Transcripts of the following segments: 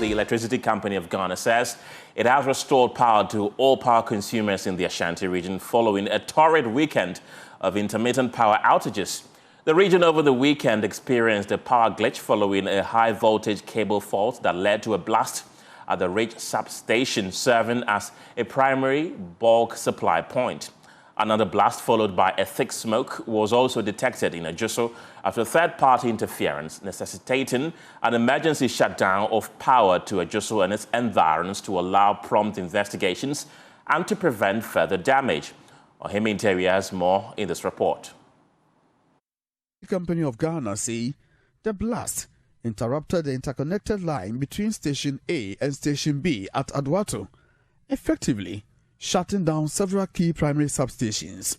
the Electricity Company of Ghana says it has restored power to all power consumers in the Ashanti region following a torrid weekend of intermittent power outages. The region over the weekend experienced a power glitch following a high-voltage cable fault that led to a blast at the Ridge substation, serving as a primary bulk supply point. Another blast, followed by a thick smoke, was also detected in Ajuso after third-party interference, necessitating an emergency shutdown of power to Ajuso and its environs to allow prompt investigations and to prevent further damage. Ohemi Interior has more in this report. The Company of Ghana say the blast interrupted the interconnected line between Station A and Station B at Adwato, effectively shutting down several key primary substations.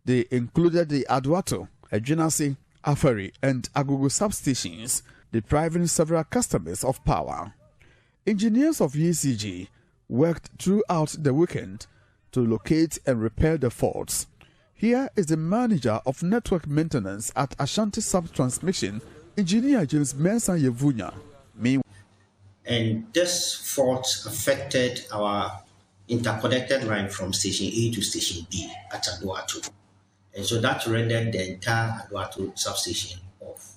They included the Adwato, Ejinasi, Afari, and Agogo substations, depriving several customers of power. Engineers of ECG worked throughout the weekend to locate and repair the faults. Here is the manager of network maintenance at Ashanti Sub-Transmission, Engineer James Mensah Yevunya. And this fault affected our interconnected line from Station A to Station B at Adwato. And so that rendered the entire Adwato substation off.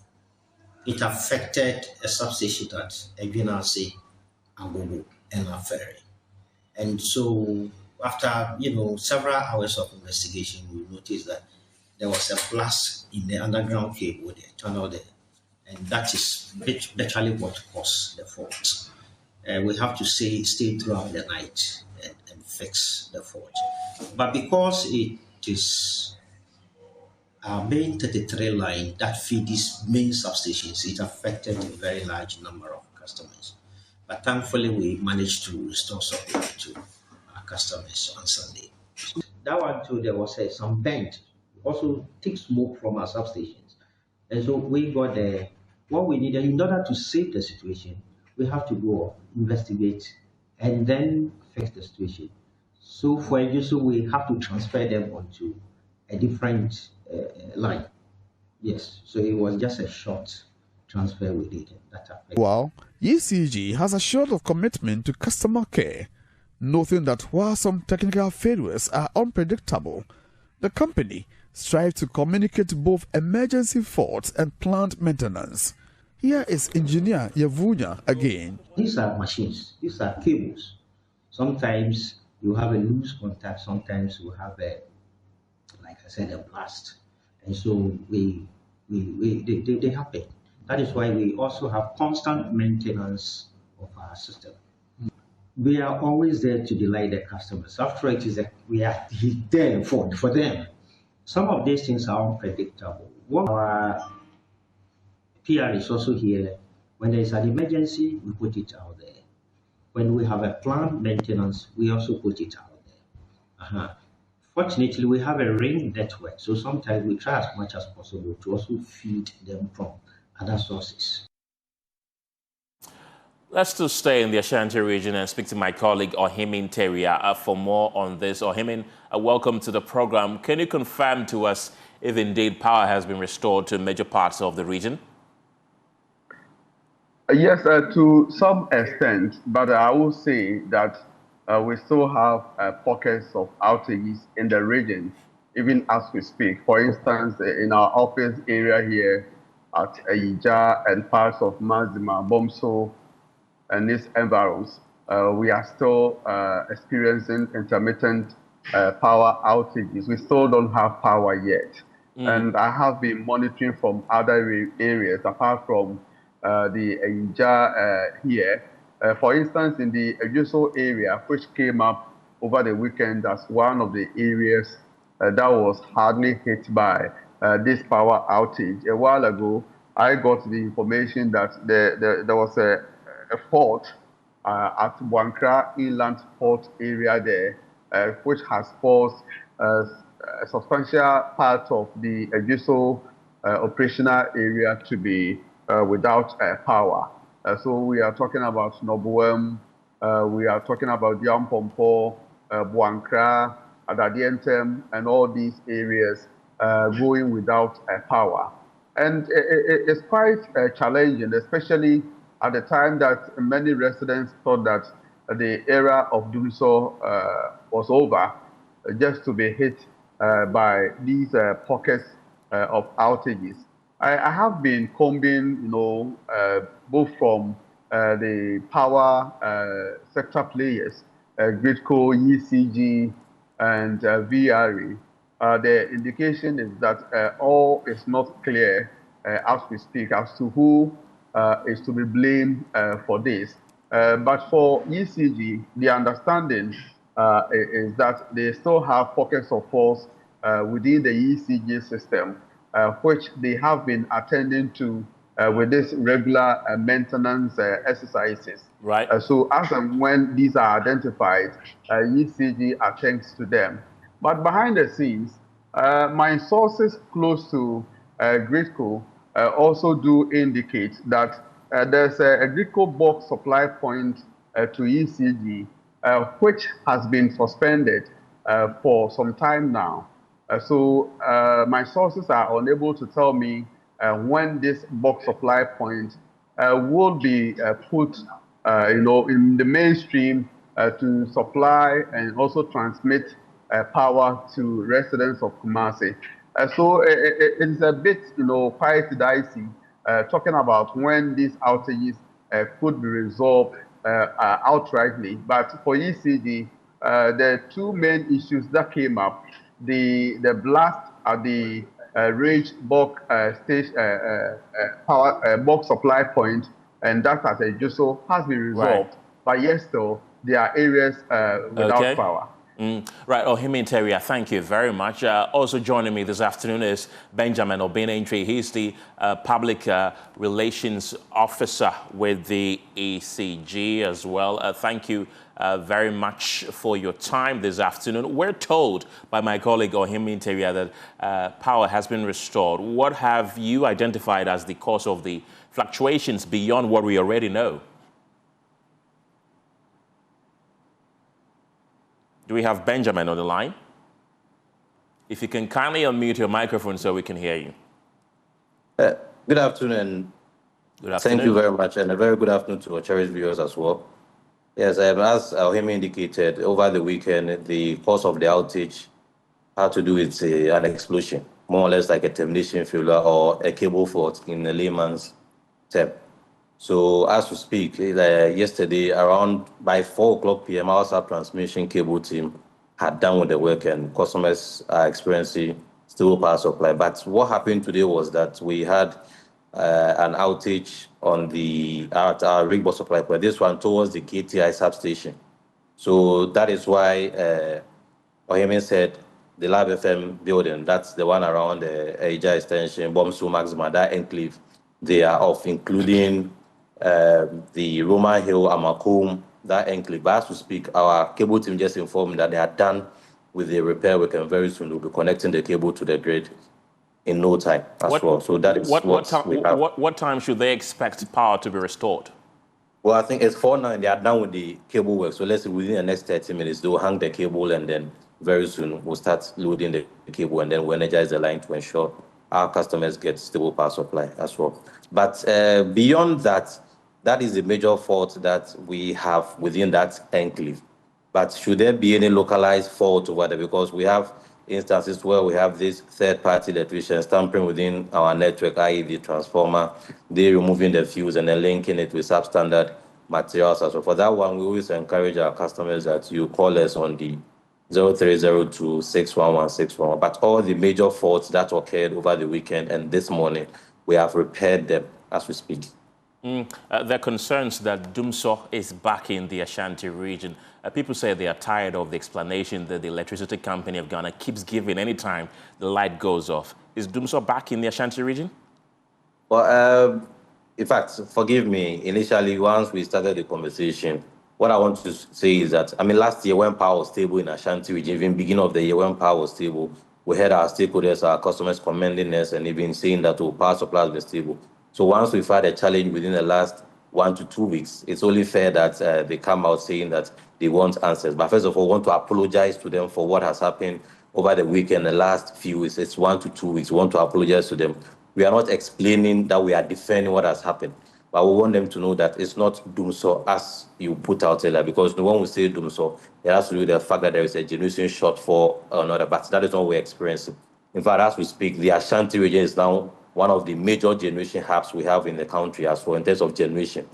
It affected a substation at Ejinasi, Agogo, and Afari. And so after, several hours of investigation, we noticed that there was a blast in the underground cable, the tunnel there. And that is literally what caused the fault. We have to stay throughout the night and fix the fault. But because it is our main 33 line that feeds main substations, it affected a very large number of customers. But thankfully, we managed to restore supply to our customers on Sunday. That one too, there was some vent, also thick smoke from our substations. And so we got what we needed in order to save the situation. We have to go investigate and then fix the situation. So for Ajuso, we have to transfer them onto a different line. Yes, so it was just a short transfer we did. While ECG has assured of commitment to customer care, noting that while some technical failures are unpredictable, the company strives to communicate both emergency faults and plant maintenance. Here is Engineer Yevunya again. These are machines, these are cables. Sometimes you have a loose contact, sometimes you have like I said, a blast. And so they happen. That is why we also have constant maintenance of our system. We are always there to delight the customers. After it is we are there for them. Some of these things are unpredictable. Our PR is also here. When there is an emergency, we put it out there. When we have a planned maintenance, we also put it out there. Fortunately, we have a ring network, so sometimes we try as much as possible to also feed them from other sources. Let's still stay in the Ashanti region and speak to my colleague Ohemi Interior for more on this. Ohemi, welcome to the program. Can you confirm to us if indeed power has been restored to major parts of the region? Yes, to some extent, but I will say that we still have pockets of outages in the region, even as we speak. For instance, in our office area here at Ija and parts of Mazima, Bomso, and its environs, we are still experiencing intermittent power outages. We still don't have power yet. And I have been monitoring from other areas apart from the Ija here. For instance, in the Ajuso area, which came up over the weekend as one of the areas that was hardly hit by this power outage. A while ago, I got the information that there was a fault at Buankra Inland Port area there, which has caused a substantial part of the Ajuso operational area to be without power. So we are talking about Nobuem, we are talking about Yampompo, Buankra, Adadientem, and all these areas going without power. And it's quite challenging, especially at the time that many residents thought that the era of Dumso was over, just to be hit by these pockets of outages. I have been combing, both from the power sector players, Gridco, ECG, and VRE. The indication is that all is not clear as we speak as to who is to be blamed for this. But for ECG, the understanding is that they still have pockets of faults within the ECG system, which they have been attending to with this regular maintenance exercises. Right. So as and when these are identified, ECG attends to them. But behind the scenes, my sources close to Gridco also do indicate that there's a Gridco box supply point to ECG, which has been suspended for some time now. So my sources are unable to tell me when this box supply point will be put, in the mainstream to supply and also transmit power to residents of Kumasi. So it's a bit, quite dicey talking about when these outages could be resolved outrightly. But for ECG, the two main issues that came up, the blast at the range box station power box supply point, and that at Ejuso has been resolved. Right. But yes, still there are areas without power. Right, Ohimi Teria, thank you very much. Also joining me this afternoon is Benjamin Obinentry. He's the Public Relations Officer with the ECG as well. Thank you very much for your time this afternoon. We're told by my colleague Ohimi Teria that power has been restored. What have you identified as the cause of the fluctuations beyond what we already know? Do we have Benjamin on the line? If you can kindly unmute your microphone so we can hear you. Good afternoon. Good afternoon. Thank you very much, and a very good afternoon to our cherished viewers as well. Yes, as Ohimi indicated, over the weekend, the cause of the outage had to do with an explosion, more or less like a termination failure or a cable fault in a layman's term. So as we speak, yesterday around by 4 o'clock p.m., our sub-transmission cable team had done with the work and customers are experiencing stable power supply. But what happened today was that we had an outage on at our rig box supply point, this one towards the KTI substation. So that is why Ohimi said the Lab FM building, that's the one around the Eja extension, Bomsu Maxima, that enclave, they are off, including the Roma Hill, Amakum, that enclave. But as we speak, our cable team just informed that they are done with the repair work and very soon we'll be connecting the cable to the grid in no time as well. So that is what time should they expect power to be restored? Well, I think it's 4:09. They are done with the cable work. So let's say within the next 30 minutes, they will hang the cable and then very soon we'll start loading the cable and then we'll energize the line to ensure our customers get stable power supply as well. But beyond that, that is the major fault that we have within that enclave. But should there be any localized fault over there? Because we have instances where we have these third-party electricians tampering within our network, i.e. the transformer, they removing the fuse and then linking it with substandard materials as well. For that one, we always encourage our customers that you call us on the 0302-611-611. But all the major faults that occurred over the weekend and this morning, we have repaired them as we speak. There are concerns that Dumso is back in the Ashanti region. People say they are tired of the explanation that the electricity company of Ghana keeps giving anytime the light goes off. Is Dumso back in the Ashanti region? Well, in fact, forgive me, initially, once we started the conversation, what I want to say is that, last year when power was stable in Ashanti region, even beginning of the year when power was stable, we had our stakeholders, our customers commending us and even saying that power supply has been stable. So once we've had a challenge within the last 1 to 2 weeks, it's only fair that they come out saying that they want answers. But first of all, I want to apologize to them for what has happened over the weekend, the last few weeks. It's 1 to 2 weeks. We want to apologize to them. We are not explaining that we are defending what has happened. But we want them to know that it's not doomsor as you put out earlier, because no one will say doomsor. It has to do with the fact that there is a generation shortfall or another, but that is not what we're experiencing. In fact, as we speak, the Ashanti region is now one of the major generation hubs we have in the country as well in terms of generation.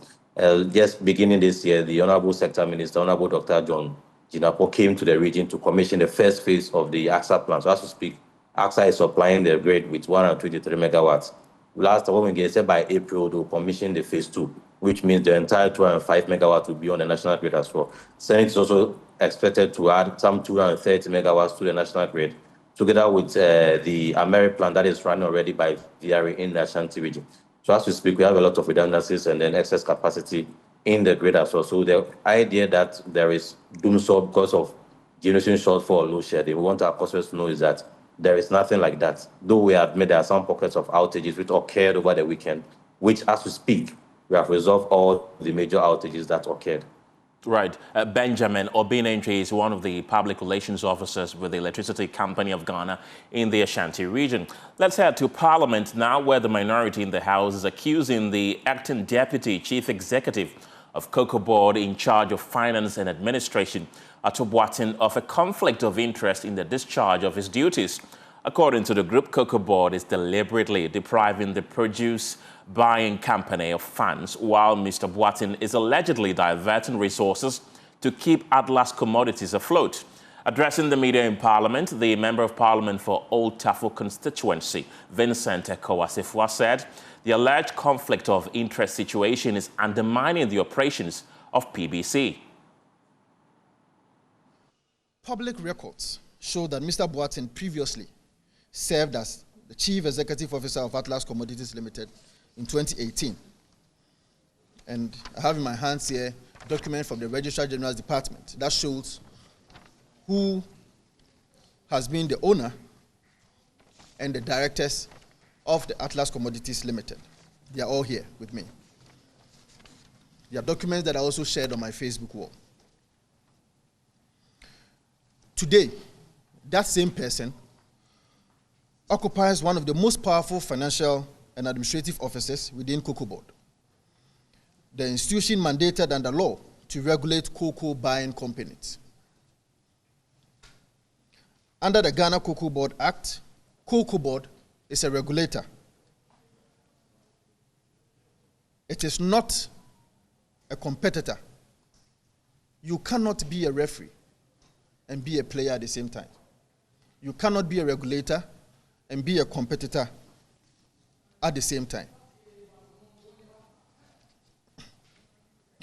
Just beginning this year, the Honorable Sector Minister, Honorable Dr. John Jinapo, came to the region to commission the first phase of the AXA plan. So as we speak, AXA is supplying the grid with 123 megawatts. Last when we said by April, they'll commission the phase 2, which means the entire 205 megawatts will be on the national grid as well. Senate is also expected to add some 230 megawatts to the national grid, together with the Ameri plant that is running already by VRA in the Ashanti region. So as we speak, we have a lot of redundancies and then excess capacity in the grid as well. So the idea that there is doomsor because of generation shortfall or load shedding, we want our customers to know is that there is nothing like that. Though we admit there are some pockets of outages which occurred over the weekend, which as we speak, we have resolved all the major outages that occurred. Right. Benjamin Obinentry is one of the public relations officers with the Electricity Company of Ghana in the Ashanti region. Let's head to Parliament now, where the minority in the House is accusing the acting Deputy Chief Executive of COCOBOD in charge of Finance and Administration, Ato Boateng, of a conflict of interest in the discharge of his duties. According to the group, COCOBOD is deliberately depriving the produce buying company of funds, while Mr. Boateng is allegedly diverting resources to keep Atlas Commodities afloat. Addressing the media in Parliament, the Member of Parliament for Old Tafo constituency, Vincent Ekowasefua, said the alleged conflict of interest situation is undermining the operations of PBC. Public records show that Mr. Boateng previously served as the Chief Executive Officer of Atlas Commodities Limited in 2018. And I have in my hands here a document from the Registrar General's Department that shows who has been the owner and the directors of the Atlas Commodities Limited. They are all here with me. There are documents that I also shared on my Facebook wall. Today, that same person occupies one of the most powerful financial and administrative offices within COCOBOD, the institution mandated under law to regulate cocoa buying companies. Under the Ghana Cocoa Board Act, COCOBOD is a regulator. It is not a competitor. You cannot be a referee and be a player at the same time. You cannot be a regulator and be a competitor at the same time.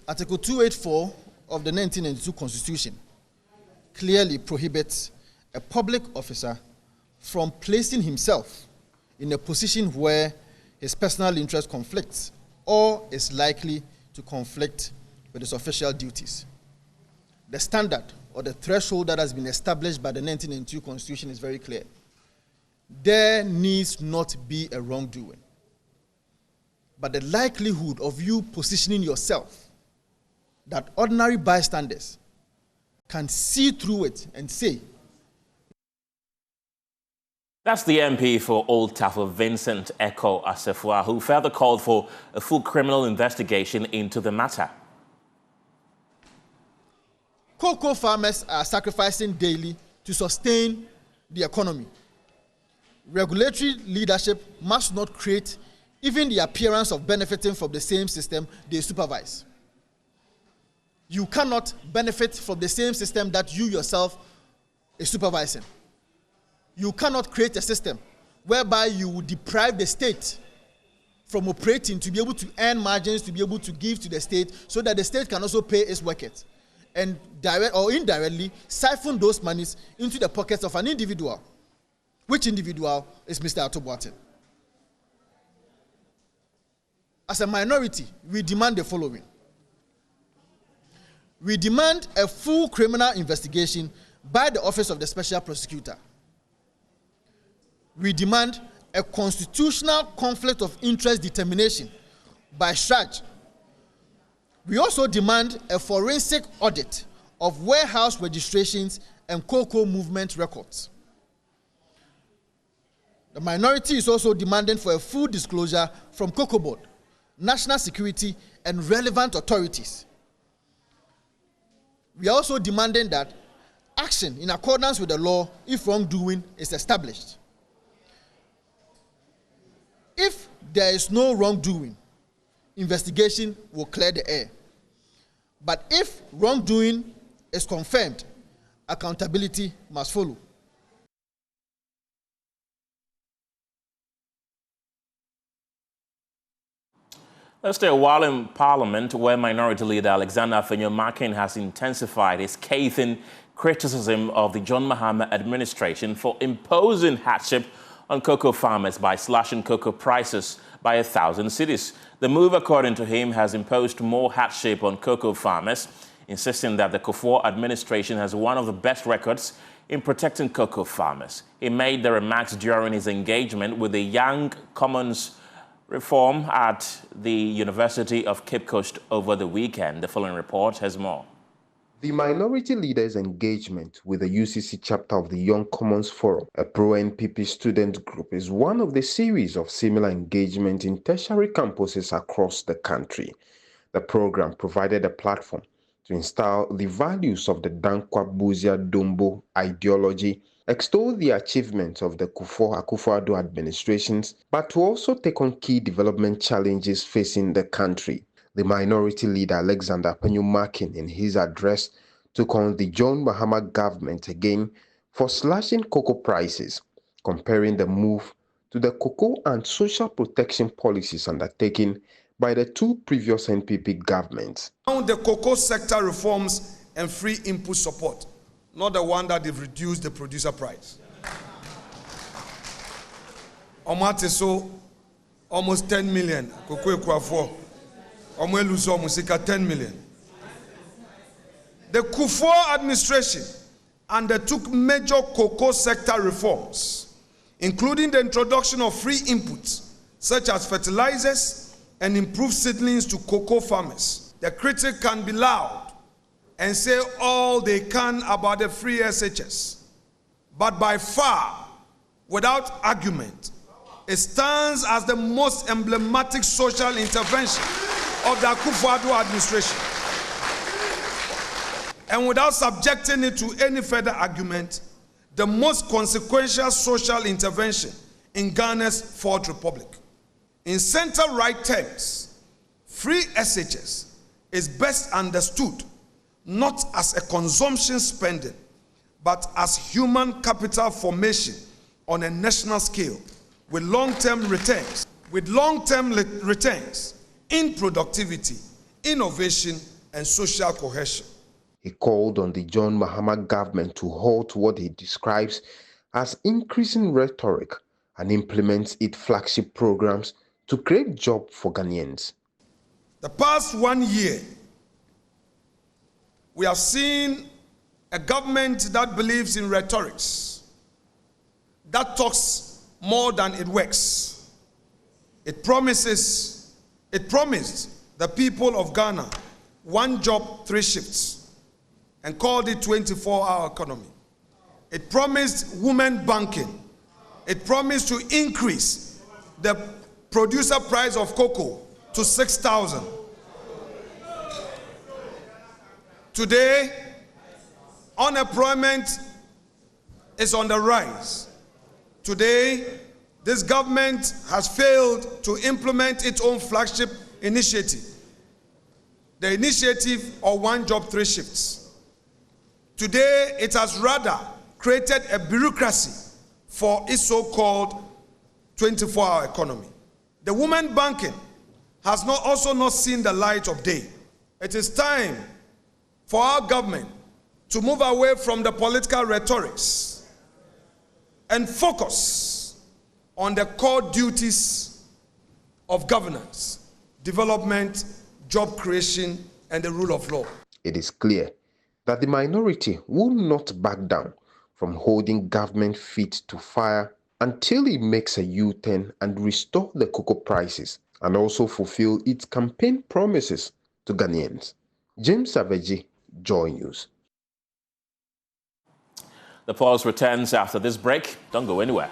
Article 284 of the 1992 Constitution clearly prohibits a public officer from placing himself in a position where his personal interest conflicts or is likely to conflict with his official duties. The standard or the threshold that has been established by the 1992 Constitution is very clear. There needs not be a wrongdoing, but the likelihood of you positioning yourself that ordinary bystanders can see through it and say. That's the MP for Old Tafo, Vincent Ekowasefua, who further called for a full criminal investigation into the matter. Cocoa farmers are sacrificing daily to sustain the economy. Regulatory leadership must not create even the appearance of benefiting from the same system they supervise. You cannot benefit from the same system that you yourself are supervising. You cannot create a system whereby you will deprive the state from operating to be able to earn margins, to be able to give to the state, so that the state can also pay its workers, and direct or indirectly siphon those monies into the pockets of an individual. Which individual is Mr. Ato Boateng? As a minority, we demand the following. We demand a full criminal investigation by the Office of the Special Prosecutor. We demand a constitutional conflict of interest determination by SHRAJ. We also demand a forensic audit of warehouse registrations and cocoa movement records. The minority is also demanding for a full disclosure from COCOBOD national security, and relevant authorities. We are also demanding that action in accordance with the law if wrongdoing is established. If there is no wrongdoing, investigation will clear the air. But if wrongdoing is confirmed, accountability must follow. Let's stay a while in Parliament, where Minority Leader Alexander Afenyo-Markin has intensified his scathing criticism of the John Mahama administration for imposing hardship on cocoa farmers by slashing cocoa prices by 1,000 cedis. The move, according to him, has imposed more hardship on cocoa farmers, insisting that the Kufuor administration has one of the best records in protecting cocoa farmers. He made the remarks during his engagement with the Young Commons Reform at the University of Cape Coast over the weekend. The following report has more. The Minority Leader's engagement with the UCC chapter of the Young Commons Forum, a pro-NPP student group, is one of the series of similar engagement in tertiary campuses across the country. The program provided a platform to instill the values of the Dankwa Buzia Dombo ideology, extol the achievements of the Kufuor Akufo-Addo administrations, but to also take on key development challenges facing the country. The Minority Leader Alexander Afenyo-Markin, in his address, took on the John Mahama government again for slashing cocoa prices, comparing the move to the cocoa and social protection policies undertaken by the two previous NPP governments. Now the cocoa sector reforms and free input support, not the one that they've reduced the producer price. Omate so almost 10 million. Cocoa Equafor. Omeluso Musika 10 million. The Kufuor administration undertook major cocoa sector reforms, including the introduction of free inputs such as fertilizers and improved seedlings to cocoa farmers. The critic can be loud and say all they can about the free SHS, but by far, without argument, it stands as the most emblematic social intervention of the Akufo-Addo administration. And without subjecting it to any further argument, the most consequential social intervention in Ghana's Fourth Republic. In center-right terms, free SHS is best understood not as a consumption spending, but as human capital formation on a national scale with long-term returns, in productivity, innovation, and social cohesion. He called on the John Mahama government to halt what he describes as increasing rhetoric and implement its flagship programs to create jobs for Ghanaians. The past 1 year, we have seen a government that believes in rhetorics, that talks more than it works. It promised the people of Ghana 1 job, 3 shifts, and called it 24-hour economy. It promised women banking. It promised to increase the producer price of cocoa to 6,000. Today, unemployment is on the rise. Today, this government has failed to implement its own flagship initiative, the initiative of 1 job, 3 shifts. Today, it has rather created a bureaucracy for its so-called 24-hour economy. The women banking has also not seen the light of day. It is time for our government to move away from the political rhetorics and focus on the core duties of governance, development, job creation, and the rule of law. It is clear that the minority will not back down from holding government feet to fire until it makes a U-turn and restore the cocoa prices and also fulfill its campaign promises to Ghanaians. James Savaji, Joy News. The pulse returns after this break. Don't go anywhere.